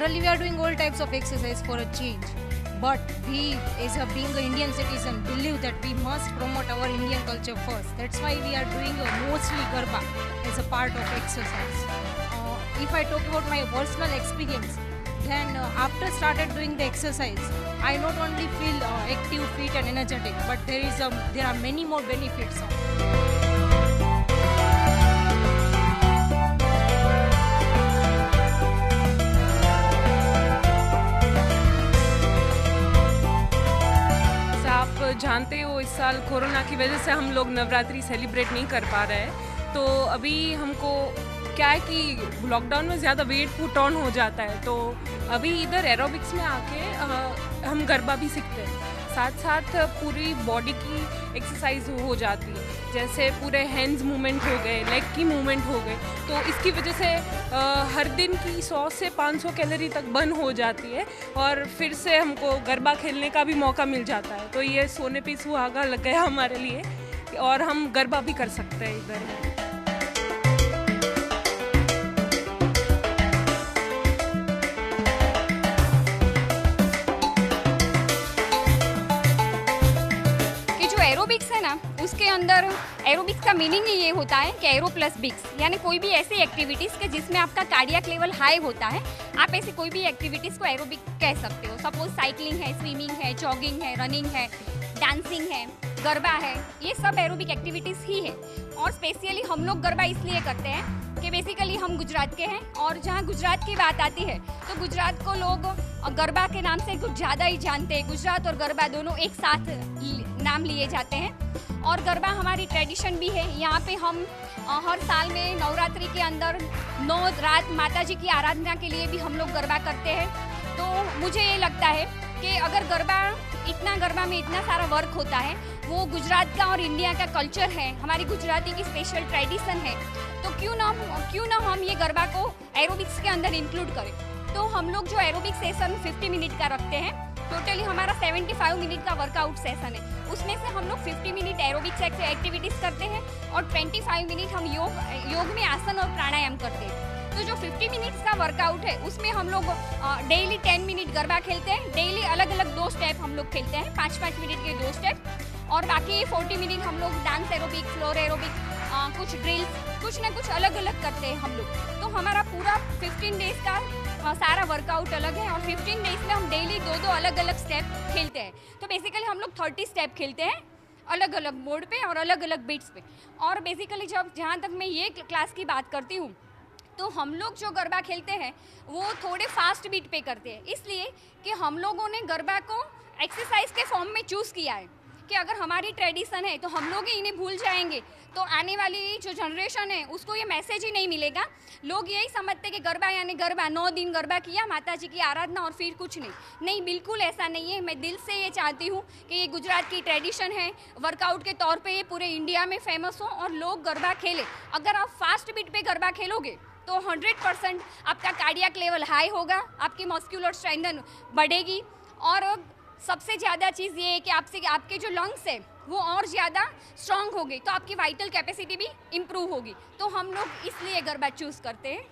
Generally, we are doing all types of exercise for a change. But we, as a being an Indian citizen, believe that we must promote our Indian culture first. That's why we are doing mostly Garba as a part of exercise. If I talk about my personal experience, then after started doing the exercise, I not only feel active, fit and energetic, but there are many more benefits of it. आप जानते हो इस साल corona की वजह से हम लोग नवरात्रि सेलिब्रेट नहीं कर पा रहे हैं, तो अभी हमको क्या है कि लॉकडाउन में ज़्यादा वेट पुट ऑन हो जाता है, तो अभी इधर एरोबिक्स में आके हम गरबा भी सीखते हैं, साथ साथ पूरी बॉडी की एक्सरसाइज हो जाती है, जैसे पूरे हैंड्स मूवमेंट हो गए, लेग की मूवमेंट हो गए, तो इसकी वजह से हर दिन की 100 से 500 कैलोरी तक बर्न हो जाती है और फिर से हमको गरबा खेलने का भी मौका मिल जाता है। तो ये सोने पे सुहागा लग गया हमारे लिए और हम गरबा भी कर सकते हैं इधर। एरोबिक्स है ना, उसके अंदर एरोबिक्स का मीनिंग ही ये होता है कि एरो प्लस बिक्स, यानी कोई भी ऐसी एक्टिविटीज़ के जिसमें आपका कार्डियक लेवल हाई होता है, आप ऐसी कोई भी एक्टिविटीज़ को एरोबिक कह सकते हो। सपोज साइकिलिंग है, स्विमिंग है, जॉगिंग है, रनिंग है, डांसिंग है, गरबा है, ये सब एरोबिक एक्टिविटीज़ ही है। और स्पेशली हम लोग गरबा इसलिए करते हैं कि बेसिकली हम गुजरात के हैं और जहाँ गुजरात की बात आती है तो गुजरात को लोग गरबा के नाम से कुछ ज़्यादा ही जानते हैं। गुजरात और गरबा दोनों एक साथ नाम लिए जाते हैं और गरबा हमारी ट्रेडिशन भी है। यहाँ पे हम हर साल में नवरात्रि के अंदर 9 रात माता जी की आराधना के लिए भी हम लोग गरबा करते हैं। तो मुझे ये लगता है कि अगर गरबा में इतना सारा वर्क होता है, वो गुजरात का और इंडिया का कल्चर है, हमारी गुजराती की स्पेशल ट्रेडिशन है, तो क्यों ना हम ये गरबा को एरोबिक्स के अंदर इंक्लूड करें। तो हम लोग जो एरोबिक सेशन 50 मिनट का रखते हैं, टोटली हमारा 75 मिनट का वर्कआउट सेशन है, उसमें से हम लोग 50 मिनट एरोबिक्स एक्टिविटीज़ करते हैं और 25 मिनट हम योग में आसन और प्राणायाम करते हैं। तो जो 50 मिनट्स का वर्कआउट है उसमें हम लोग डेली 10 मिनट गरबा खेलते हैं, डेली अलग अलग 2 स्टेप हम लोग खेलते हैं, 5-5 मिनट के 2 स्टेप, और बाकी 40 मिनट हम लोग डांस एरोबिक, फ्लोर एरोबिक, कुछ ड्रिल्स, कुछ ना कुछ अलग अलग करते हैं हम लोग। तो हमारा पूरा 15 डेज का सारा वर्कआउट अलग है और 15 डेज में हम डेली 2-2 अलग अलग स्टेप खेलते हैं। तो बेसिकली हम लोग 30 स्टेप खेलते हैं अलग अलग मोड पे और अलग अलग बीट्स पे। और बेसिकली जहाँ तक मैं ये क्लास की बात करती हूँ, तो हम लोग जो गरबा खेलते हैं वो थोड़े फास्ट बीट पे करते हैं, इसलिए कि हम लोगों ने गरबा को एक्सरसाइज के फॉर्म में चूज़ किया है कि अगर हमारी ट्रेडिशन है तो हम लोग ही इन्हें भूल जाएंगे तो आने वाली जो जनरेशन है उसको ये मैसेज ही नहीं मिलेगा। लोग यही समझते कि गरबा यानी गरबा, 9 दिन गरबा किया, माता जी की आराधना और फिर कुछ नहीं, बिल्कुल ऐसा नहीं है। मैं दिल से ये चाहती हूँ कि ये गुजरात की ट्रेडिशन है, वर्कआउट के तौर पे ये पूरे इंडिया में फेमस हो और लोग गरबा खेलें। अगर आप फास्ट बीट पे गरबा खेलोगे तो 100% आपका कार्डियक लेवल हाई होगा, आपकी मस्कुलर स्ट्रेंथ बढ़ेगी और सबसे ज़्यादा चीज़ ये है कि आपके जो लंग्स है वो और ज़्यादा स्ट्रॉन्ग होगी, तो आपकी वाइटल कैपेसिटी भी इम्प्रूव होगी। तो हम लोग इसलिए गरबा चूज़ करते हैं।